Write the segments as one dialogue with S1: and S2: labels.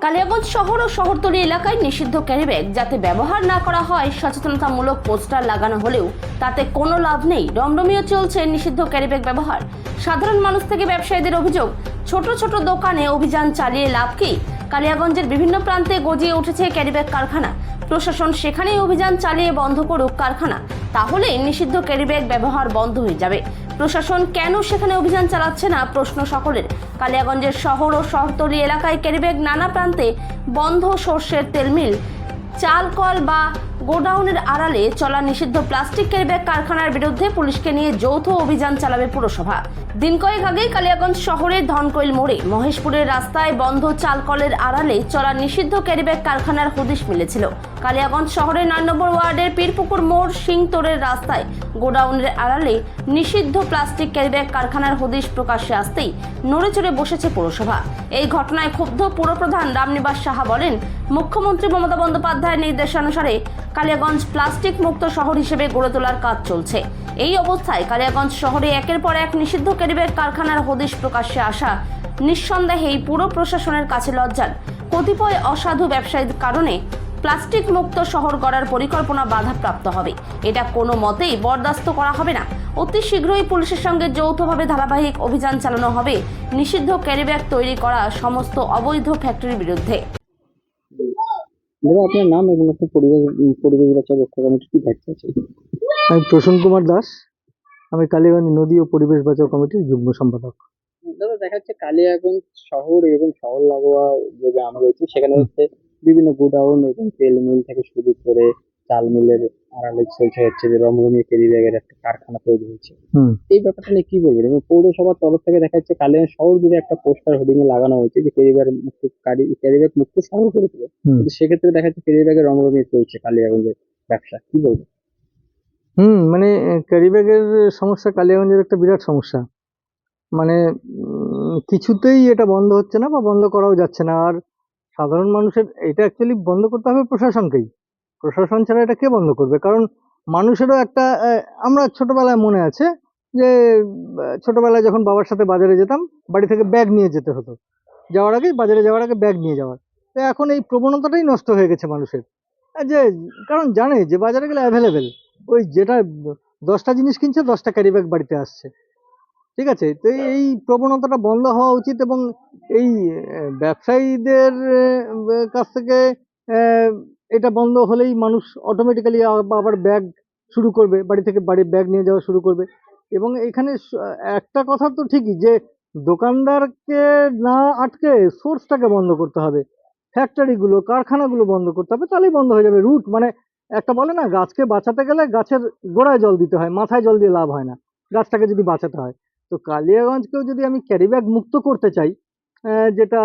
S1: কালিয়াগঞ্জ শহর ও শহরতলি এলাকায় নিষিদ্ধ ক্যারিব্যাগ যাতে ব্যবহার না করা হয় সচেতনতামূলক পোস্টার লাগানো হলেও তাতে কোনো লাভ নেই। রমরমিয়ে চলছে নিষিদ্ধ ক্যারিব্যাগ ব্যবহার। সাধারণ মানুষ থেকে ব্যবসায়ীদের অভিযোগ, ছোট ছোট দোকানে অভিযান চালিয়ে লাভ কি? কালিয়াগঞ্জের বিভিন্ন প্রান্তে গজিয়ে উঠেছে ক্যারিব্যাগ কারখানা। প্রশাসন সেখানেই অভিযান চালিয়ে বন্ধ করুক কারখানা, তাহলে নিষিদ্ধ ক্যারিব্যাগ ব্যবহার বন্ধ হয়ে যাবে। প্রশাসন কেন সেখানে অভিযান চালাচ্ছে না প্রশ্ন সকলের। কালিয়াগঞ্জের শহর ও শহরতলি এলাকায় ক্যারিব্যাগ নানা প্রান্তে বন্ধ, সর্ষের তেল মিল, চাল কল বা গোডাউনের আড়ালে চলা নিষিদ্ধ প্লাস্টিক ক্যারিব্যাগ কারখানার বিরুদ্ধে পুলিশকে নিয়ে যৌথ অভিযান চালাবে পুরসভা। দিন কয়েক আগেই কালিয়াগঞ্জ শহরের ধনকৈল মোড়ে মহেশপুরের রাস্তায় বন্ধ চাল কলের আড়ালে চলা নিষিদ্ধ ক্যারিব্যাগ কারখানার হদিশ মিলেছিল। কালিয়াগঞ্জ শহরের 9 নম্বর ওয়ার্ডের পীরপুকুর মোড় সিংতোরের রাস্তায় গোডাউনের আড়ালে নিষিদ্ধ প্লাস্টিক ক্যারিব্যাগ কারখানার হদিশ প্রকাশ্যে আসতেই নড়েচড়ে বসেছে পুরসভা। এই ঘটনায় ক্ষুব্ধ পুরপ্রধান রামনিবাস সাহা বলেন, মুখ্যমন্ত্রী মমতা বন্দ্যোপাধ্যায়ের নির্দেশানুসারে কালিয়াগঞ্জ প্লাস্টিক মুক্ত শহর হিসেবে গড়ে তোলার কাজ চলছে। এই অবস্থায় কালিয়াগঞ্জ শহরে একের পর এক নিষিদ্ধ ক্যারিব্যাগ কারখানার হদিশ প্রকাশ্যে আসা নিঃসন্দেহেই পুরো প্রশাসনের কাছে লজ্জার। কতিপয় অসাধু ব্যবসায়ীর কারণে প্লাস্টিক মুক্ত শহর গড়ার পরিকল্পনা বাধাপ্রাপ্ত হবে। এটা কোনো মতেই বরদাস্ত করা হবে না। অতি শীঘ্রই পুলিশের সঙ্গে যৌথভাবে ধারাবাহিক অভিযান চালানো হবে নিষিদ্ধ ক্যারিব্যাগ তৈরি করা সমস্ত অবৈধ ফ্যাক্টরির বিরুদ্ধে।
S2: দাদা, আপনার নাম এবং আপনার পরিবেশ বাঁচাও রক্ষা কমিটির কি দায়িত্ব আছে?
S3: আমি প্রসন্ন কুমার দাস। আমি কালীগঞ্জ নদী ও পরিবেশ বাঁচাও কমিটির যুগ্ম সম্পাদক।
S2: দাদা, দেখা যাচ্ছে কালিয়াগঞ্জ শহর এবং শহর লাগোয়া যে গ্রাম রয়েছে সেখানে হচ্ছে বিভিন্ন গোডাউন এবং তেল মিল থেকে শুরু করে চাল মিলের আড়ালে চলছে হচ্ছে যে রমরমিয়ে ক্যারিব্যাগের একটা কারখানা তৈরি হয়েছে। এই ব্যাপারটা নিয়ে কি বলবেন? এবং পৌরসভার তরফ থেকে দেখা যাচ্ছে কালিয়াগঞ্জ শহর জুড়ে একটা পোস্টার হোর্ডিং এ লাগানো হয়েছে যে ক্যারিব্যাগ মুক্ত শহর করে তোলে। কিন্তু সেক্ষেত্রে দেখা যাচ্ছে ক্যারিব্যাগের রমরমিয়ে চলছে কালিয়াগঞ্জের ব্যবসা, কি বলবেন?
S3: মানে ক্যারিব্যাগের সমস্যা কালিয়াগঞ্জের একটা বিরাট সমস্যা। মানে কিছুতেই এটা বন্ধ হচ্ছে না বা বন্ধ করাও যাচ্ছে না। আর সাধারণ মানুষের এটা অ্যাকচুয়ালি বন্ধ করতে হবে প্রশাসনকেই। প্রশাসন ছাড়া এটা কে বন্ধ করবে? কারণ মানুষেরও একটা আমরা ছোটবেলায় মনে আছে যে ছোটবেলায় যখন বাবার সাথে বাজারে যেতাম, বাড়ি থেকে ব্যাগ নিয়ে যেতে হতো। যাওয়ার আগে, বাজারে যাওয়ার আগে ব্যাগ নিয়ে যাওয়ার। তো এখন এই প্রবণতাটাই নষ্ট হয়ে গেছে মানুষের। যে কারণ জানে যে বাজারে গেলে অ্যাভেলেবেল, ওই যেটা 10টা জিনিস কিনছে 10টা ক্যারি ব্যাগ বাড়িতে আসছে। ঠিক আছে, তো এই প্রবণতাটা বন্ধ হওয়া উচিত এবং এই ব্যবসায়ীদের কাছ থেকে এটা বন্ধ হলেই মানুষ অটোমেটিক্যালি আবার ব্যাগ শুরু করবে, বাড়ি থেকে বাড়ি ব্যাগ নিয়ে যাওয়া শুরু করবে। এবং এখানে একটা কথা তো ঠিকই যে দোকানদারকে না আটকে সোর্সটাকে বন্ধ করতে হবে, ফ্যাক্টরিগুলো কারখানাগুলো বন্ধ করতে হবে, তাহলেই বন্ধ হয়ে যাবে। রুট মানে একটা বলে না, গাছকে বাঁচাতে গেলে গাছের গোড়ায় জল দিতে হয়, মাথায় জল দিয়ে লাভ হয় না গাছটাকে যদি বাঁচাতে হয়। তো কালিয়াগঞ্জকেও যদি আমি ক্যারিব্যাগ মুক্ত করতে চাই, যেটা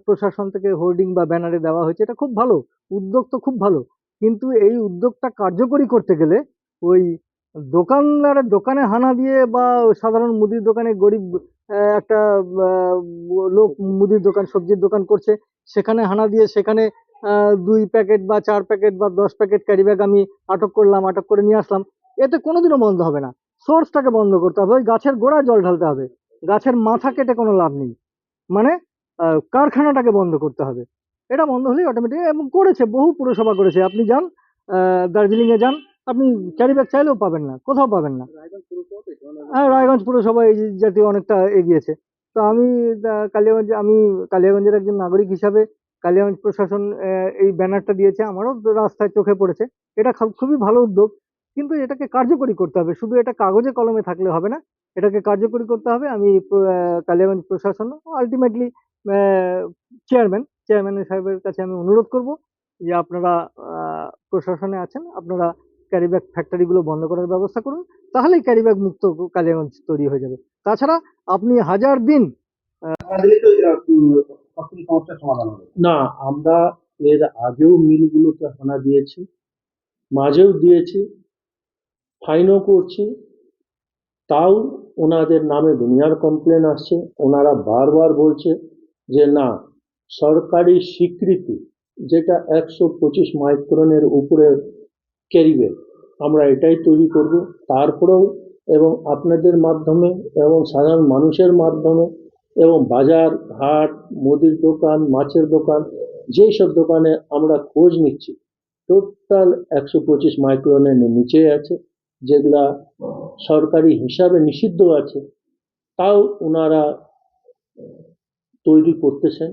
S3: প্রশাসন থেকে হোর্ডিং বা ব্যানারে দেওয়া হয়েছে, এটা খুব ভালো উদ্যোগ, তো খুব ভালো। কিন্তু এই উদ্যোগটা কার্যকরী করতে গেলে ওই দোকানদারের দোকানে হানা দিয়ে বা সাধারণ মুদির দোকানে গরিব একটা লোক মুদির দোকান সবজির দোকান করছে, সেখানে হানা দিয়ে সেখানে 2 প্যাকেট বা 4 প্যাকেট বা 10 প্যাকেট ক্যারিব্যাগ আমি আটক করলাম, আটক করে নিয়ে আসলাম, এতে কোনোদিনও বন্ধ হবে না। সোর্সটাকে বন্ধ করতে হবে, ওই গাছের গোড়ায় জল ঢালতে হবে, গাছের মাথা কেটে কোনো লাভ নেই। মানে কারখানাটাকে বন্ধ করতে হবে। এটা বন্ধ হলেই অটোমেটিক, এবং করেছে, বহু পুরসভা করেছে। আপনি যান দার্জিলিং এ যান, আপনি ক্যারিব্যাগ চাইলেও পাবেন না, কোথাও পাবেন না। হ্যাঁ, রায়গঞ্জ পুরসভা এই জাতীয় অনেকটা এগিয়েছে। তো আমি কালিয়াগঞ্জের একজন নাগরিক হিসাবে কালিয়াগঞ্জ প্রশাসন এই ব্যানারটা দিয়েছে, আমারও রাস্তায় চোখে পড়েছে। এটা খুবই ভালো উদ্যোগ, কিন্তু এটাকে কার্যকরী করতে হবে। শুধু এটা কাগজে কলমে থাকলে হবে না, এটাকে কার্যকরী করতে হবে। আমি কালিয়াগঞ্জ প্রশাসন আলটিমেটলি চেয়ারম্যান সাহেবের কাছে আমি অনুরোধ করব যে আপনারা প্রশাসনে আছেন, আপনারা ক্যারিব্যাগ ফ্যাক্টরিগুলো বন্ধ করার ব্যবস্থা করুন, তাহলেই ক্যারিব্যাগ মুক্ত কালিয়াগঞ্জ তৈরি হয়ে যাবে। তাছাড়া আপনি হাজার দিন
S4: না, আমরা এর আগেও মিলগুলোতে হানা দিয়েছি, মাঝেও দিয়েছি, ফাইনও করছি, তাও ওনাদের নামে দুনিয়ার কমপ্লেন আসছে। ওনারা বারবার বলছে যে না, সরকারি স্বীকৃতি যেটা 125 মাইক্রনের উপরে ক্যারিব্যাগ, আমরা এটাই তৈরি করব। তারপরেও এবং আপনাদের মাধ্যমে এবং সাধারণ মানুষের মাধ্যমে এবং বাজার হাট মুদির দোকান মাছের দোকান যেই সব দোকানে আমরা খোঁজ নিচ্ছি টোটাল 125 মাইক্রনের নিচে আছে, যেগুলা সরকারি হিসাবে নিষিদ্ধ আছে, তাও ওনারা তৈরি করতেছেন।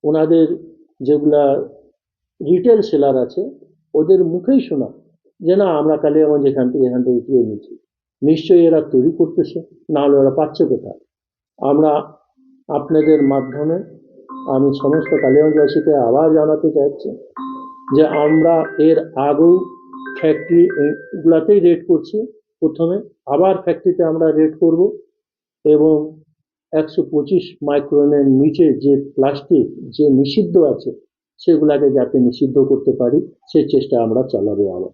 S4: ওনাদের যেগুলা রিটেল সেলার আছে ওদের মুখেই শোনা যে না আমরা কালিয়াগঞ্জ এখান থেকে উঠিয়ে নিচ্ছি। নিশ্চয়ই এরা তৈরি করতেছে, না হলে ওরা পাচ্ছে কোথায়। আমরা আপনাদের মাধ্যমে আমি সমস্ত কালিয়াগঞ্জবাসীকে আবার জানাতে চাইছি যে আমরা এর আগেও ফ্যাক্টরি গুলাতেই রেড করছি, প্রথমে আবার ফ্যাক্টরিতে আমরা রেড করব এবং 125 মাইক্রনের নিচে যে প্লাস্টিক যে নিষিদ্ধ আছে সেগুলাকে যাতে নিষিদ্ধ করতে পারি সেই চেষ্টা আমরা চালাবো আবার।